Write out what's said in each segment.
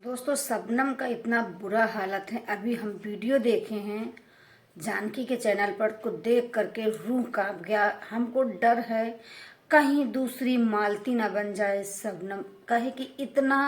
दोस्तों शबनम का इतना बुरा हालत है। अभी हम वीडियो देखे हैं जानकी के चैनल पर, को देख करके रूह कांप गया। हमको डर है कहीं दूसरी मालती ना बन जाए शबनम। कहे कि इतना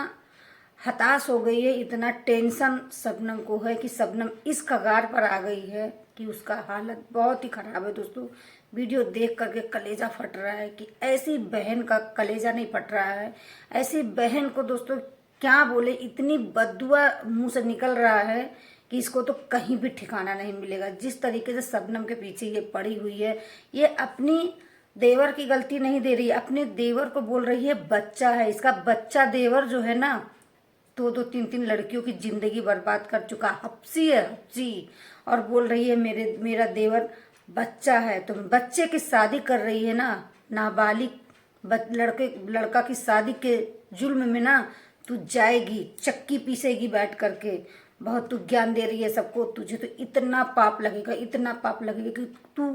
हताश हो गई है, इतना टेंशन शबनम को है कि शबनम इस कगार पर आ गई है कि उसका हालत बहुत ही खराब है। दोस्तों वीडियो देख करके कलेजा फट रहा है कि ऐसी बहन का कलेजा नहीं फट रहा है। ऐसी बहन को दोस्तों क्या बोले, इतनी बददुआ मुंह से निकल रहा है कि इसको तो कहीं भी ठिकाना नहीं मिलेगा। जिस तरीके से शबनम के पीछे ये पड़ी हुई है, ये अपनी देवर की गलती नहीं दे रही है, अपने देवर को बोल रही है बच्चा है। इसका बच्चा देवर जो है ना, दो दो तीन तीन लड़कियों की जिंदगी बर्बाद कर चुका, हप्सी है हप्सी। और बोल रही है मेरा देवर बच्चा है। तुम बच्चे की शादी कर रही है ना, नाबालिग लड़का की शादी के जुल्म में ना तू जाएगी, चक्की पीसेगी बैठ करके। बहुत तू ज्ञान दे रही है सबको, तुझे तो इतना पाप लगेगा, इतना पाप लगेगा कि तू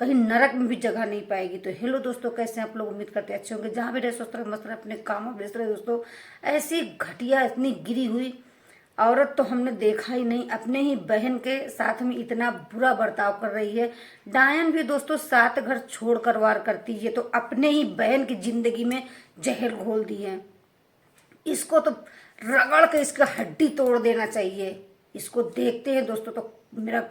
कहीं नरक में भी जगह नहीं पाएगी। तो हेलो दोस्तों, कैसे आप लोग? उम्मीद करते अच्छे होंगे। जहाँ भी रहे स्वस्थ रहे, मस्त रहे, अपने कामों में व्यस्त रहे। दोस्तों ऐसी घटिया, इतनी गिरी हुई औरत तो हमने देखा ही नहीं। अपने ही बहन के साथ में इतना बुरा बर्ताव कर रही है। डायन भी दोस्तों 7 घर छोड़ कर वार करती है, तो अपने ही बहन की जिंदगी में जहर घोल दी है। इसको तो रगड़ के इसका हड्डी तोड़ देना चाहिए। इसको देखते हैं दोस्तों तो मेरा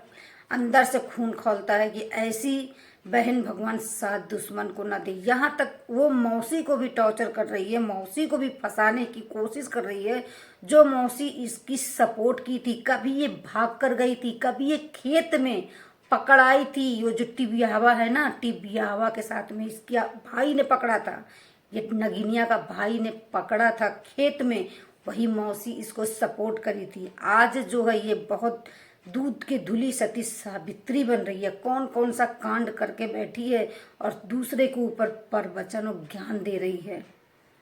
अंदर से खून खौलता है कि ऐसी बहन भगवान साथ दुश्मन को ना दे। यहाँ तक वो मौसी को भी टॉर्चर कर रही है, मौसी को भी फंसाने की कोशिश कर रही है। जो मौसी इसकी सपोर्ट की थी, कभी ये भाग कर गई थी, कभी ये खेत में पकड़ाई थी। वो जो टिबियावा है ना, टिबियावा के साथ में इसके भाई ने पकड़ा था, ये नगीनिया का भाई ने पकड़ा था खेत में, वही मौसी इसको सपोर्ट करी थी। आज जो है ये बहुत दूध के धुली सती सावित्री बन रही है। कौन कौन सा कांड करके बैठी है और दूसरे के ऊपर प्रवचन और ज्ञान दे रही है।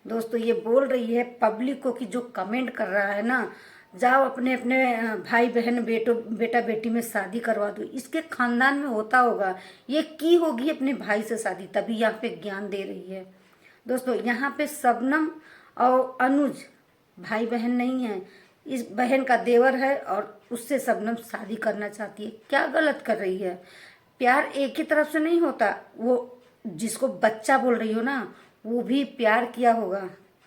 दोस्तों ये बोल रही है पब्लिक को कि जो कमेंट कर रहा है ना, जाओ अपने अपने भाई बहन बेटा बेटी में शादी करवा दो। इसके खानदान में होता होगा, ये की होगी अपने भाई से शादी, तभी यहाँ पे ज्ञान दे रही है। दोस्तों यहाँ पे शबनम और अनुज भाई बहन नहीं है, इस बहन का देवर है और उससे शबनम शादी करना चाहती है। क्या गलत कर रही है? प्यार एक ही तरफ से नहीं होता। वो जिसको बच्चा बोल रही हो ना, वो भी प्यार किया होगा,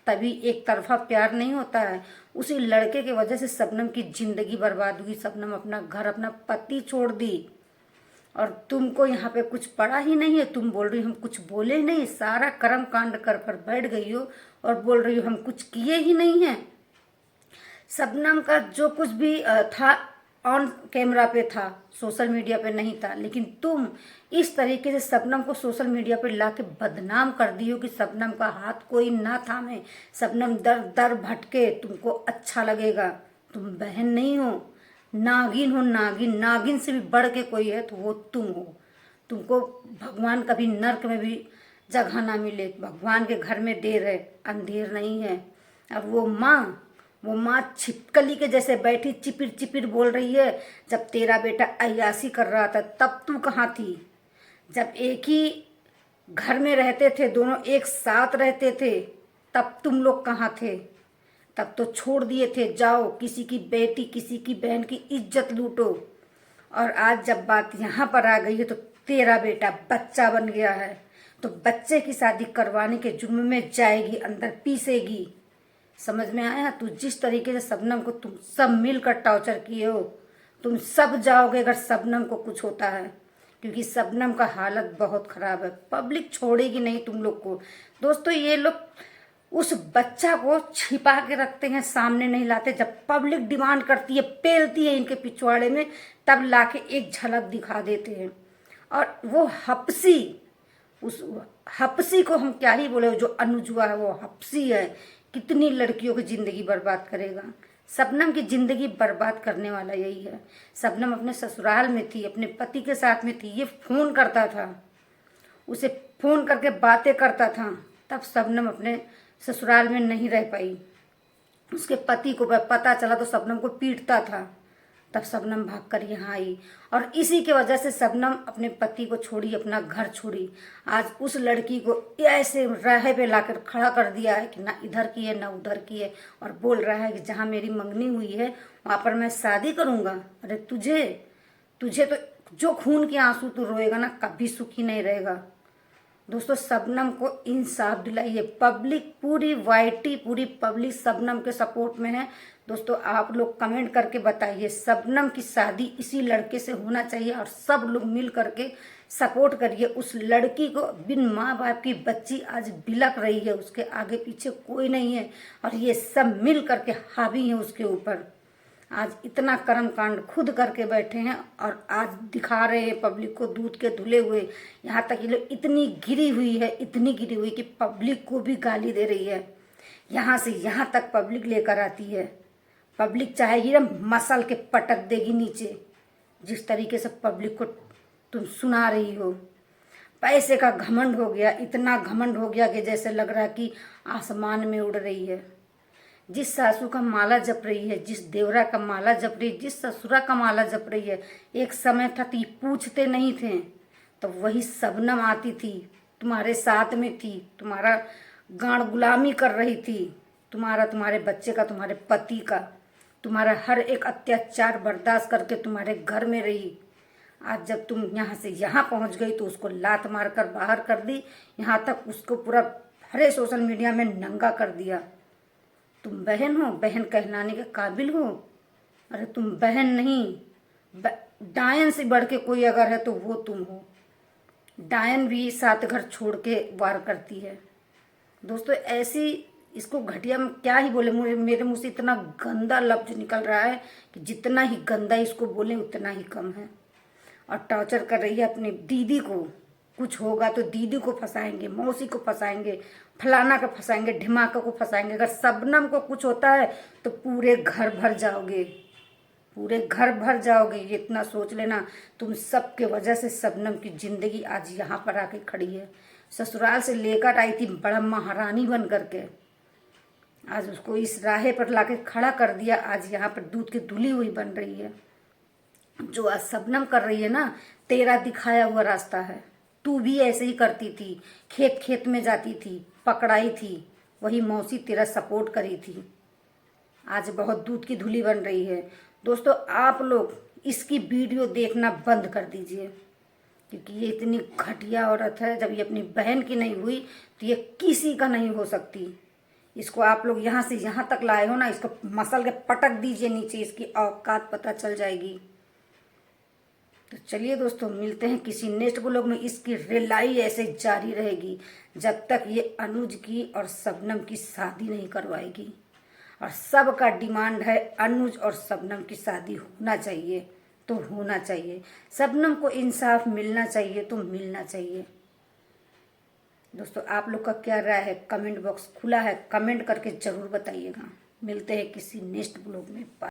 तभी एक तरफा प्यार नहीं होता है। उसी लड़के के वजह से शबनम की जिंदगी बर्बाद हुई। शबनम अपना घर, अपना पति छोड़ दी और तुमको यहाँ पे कुछ पड़ा ही नहीं है। तुम बोल रही हो हम कुछ बोले ही नहीं, सारा कर्म कांड कर कर बैठ गई हो और बोल रही हो हम कुछ किए ही नहीं है। शबनम का जो कुछ भी था ऑन कैमरा पे था, सोशल मीडिया पे नहीं था। लेकिन तुम इस तरीके से शबनम को सोशल मीडिया पे लाके बदनाम कर दी हो कि शबनम का हाथ कोई ना थामे, शबनम दर दर भटके, तुमको अच्छा लगेगा। तुम बहन नहीं हो, नागिन हो। नागिन, नागिन से भी बढ़ के कोई है तो वो तुम हो। तुमको भगवान कभी नर्क में भी जगह ना मिले। भगवान के घर में देर है, अंधेर नहीं है। और वो माँ छिपकली के जैसे बैठी चिपिर चिपिर बोल रही है। जब तेरा बेटा अय्यासी कर रहा था तब तू कहाँ थी? जब एक ही घर में रहते थे, दोनों एक साथ रहते थे, तब तुम लोग कहाँ थे? तब तो छोड़ दिए थे, जाओ किसी की बेटी किसी की बहन की इज्जत लूटो। और आज जब बात यहाँ पर आ गई है तो तेरा बेटा बच्चा बन गया है, तो बच्चे की शादी करवाने के जुर्म में जाएगी, अंदर पीसेगी। समझ में आया? तू जिस तरीके से शबनम को तुम सब मिलकर टॉर्चर किए हो, तुम सब जाओगे अगर शबनम को कुछ होता है, क्योंकि शबनम का हालत बहुत खराब है। पब्लिक छोड़ेगी नहीं तुम लोग को। दोस्तों ये लोग उस बच्चा को छिपा के रखते हैं, सामने नहीं लाते। जब पब्लिक डिमांड करती है, पेलती है इनके पिछवाड़े में, तब लाके एक झलक दिखा देते हैं। और वो हप्सी, उस हप्सी को हम क्या ही बोले, जो अनुजुआ है वो हप्सी है। कितनी लड़कियों की जिंदगी बर्बाद करेगा। शबनम की जिंदगी बर्बाद करने वाला यही है। शबनम अपने ससुराल में थी, अपने पति के साथ में थी। ये फोन करता था, उसे फोन करके बातें करता था, तब शबनम अपने ससुराल में नहीं रह पाई। उसके पति को पता चला तो शबनम को पीटता था, तब शबनम भाग कर यहाँ आई और इसी के वजह से शबनम अपने पति को छोड़ी, अपना घर छोड़ी। आज उस लड़की को ऐसे राह पे लाकर खड़ा कर दिया है कि ना इधर की है ना उधर की है, और बोल रहा है कि जहाँ मेरी मंगनी हुई है वहाँ पर मैं शादी करूँगा। अरे तुझे तुझे तो जो खून के आंसू तू रोएगा ना, कभी सुखी नहीं रहेगा। दोस्तों शबनम को इंसाफ दिलाइए। पब्लिक पूरी वाईटी, पूरी पब्लिक शबनम के सपोर्ट में है। दोस्तों आप लोग कमेंट करके बताइए, शबनम की शादी इसी लड़के से होना चाहिए और सब लोग मिल करके सपोर्ट करिए उस लड़की को। बिन माँ बाप की बच्ची आज बिलक रही है, उसके आगे पीछे कोई नहीं है और ये सब मिल करके हावी है उसके ऊपर। आज इतना कर्म कांड खुद करके बैठे हैं और आज दिखा रहे हैं पब्लिक को दूध के धुले हुए। यहाँ तक ये लोग इतनी गिरी हुई है, इतनी गिरी हुई कि पब्लिक को भी गाली दे रही है। यहाँ से यहाँ तक पब्लिक लेकर आती है। पब्लिक चाहेगी ना मसल के पटक देगी नीचे, जिस तरीके से पब्लिक को तुम सुना रही हो। पैसे का घमंड हो गया, इतना घमंड हो गया कि जैसे लग रहा है कि आसमान में उड़ रही है। जिस सासू का माला जप रही है, जिस देवरा का माला जप रही है, जिस ससुरा का माला जप रही है, एक समय था तो पूछते नहीं थे, तो वही शबनम आती थी, तुम्हारे साथ में थी, तुम्हारा गांड गुलामी कर रही थी, तुम्हारे बच्चे का, तुम्हारे पति का, तुम्हारा हर एक अत्याचार बर्दाश्त करके तुम्हारे घर में रही। आज जब तुम यहाँ से यहाँ पहुँच गई तो उसको लात मार कर बाहर कर दी, यहाँ तक उसको पूरा हरे सोशल मीडिया में नंगा कर दिया। तुम बहन हो, बहन कहलाने के काबिल हो? अरे तुम बहन नहीं, डायन से बढ़ के कोई अगर है तो वो तुम हो। डायन भी 7 घर छोड़ के वार करती है। दोस्तों ऐसी इसको घटिया में क्या ही बोले, मेरे मुंह से इतना गंदा लफ्ज निकल रहा है कि जितना ही गंदा इसको बोले उतना ही कम है। और टॉर्चर कर रही है अपनी दीदी को। कुछ होगा तो दीदी को फंसाएंगे, मौसी को फंसाएंगे, फलाना को फंसाएंगे, ढिमाका को फंसाएंगे। अगर शबनम को कुछ होता है तो पूरे घर भर जाओगे, पूरे घर भर जाओगे। ये इतना सोच लेना। तुम सब के वजह से शबनम की जिंदगी आज यहाँ पर आके खड़ी है। ससुराल से लेकर आई थी बड़ा महारानी बन करके, आज उसको इस राहे पर लाके खड़ा कर दिया। आज यहाँ पर दूध की धुली हुई बन रही है। जो आज शबनम कर रही है ना, तेरा दिखाया हुआ रास्ता है। तू भी ऐसे ही करती थी, खेत खेत में जाती थी, पकड़ाई थी, वही मौसी तेरा सपोर्ट करी थी। आज बहुत दूध की धुली बन रही है। दोस्तों आप लोग इसकी वीडियो देखना बंद कर दीजिए, क्योंकि ये इतनी घटिया औरत है। जब ये अपनी बहन की नहीं हुई तो ये किसी का नहीं हो सकती। इसको आप लोग यहाँ से यहाँ तक लाए हो ना, इसको मसल के पटक दीजिए नीचे, इसकी औकात पता चल जाएगी। तो चलिए दोस्तों, मिलते हैं किसी नेक्स्ट ब्लॉग में। इसकी रिलाई ऐसे जारी रहेगी जब तक ये अनुज की और शबनम की शादी नहीं करवाएगी। और सबका डिमांड है अनुज और शबनम की शादी होना चाहिए तो होना चाहिए। शबनम को इंसाफ मिलना चाहिए तो मिलना चाहिए। दोस्तों आप लोग का क्या राय है? कमेंट बॉक्स खुला है, कमेंट करके जरूर बताइएगा। मिलते हैं किसी नेक्स्ट ब्लॉग में।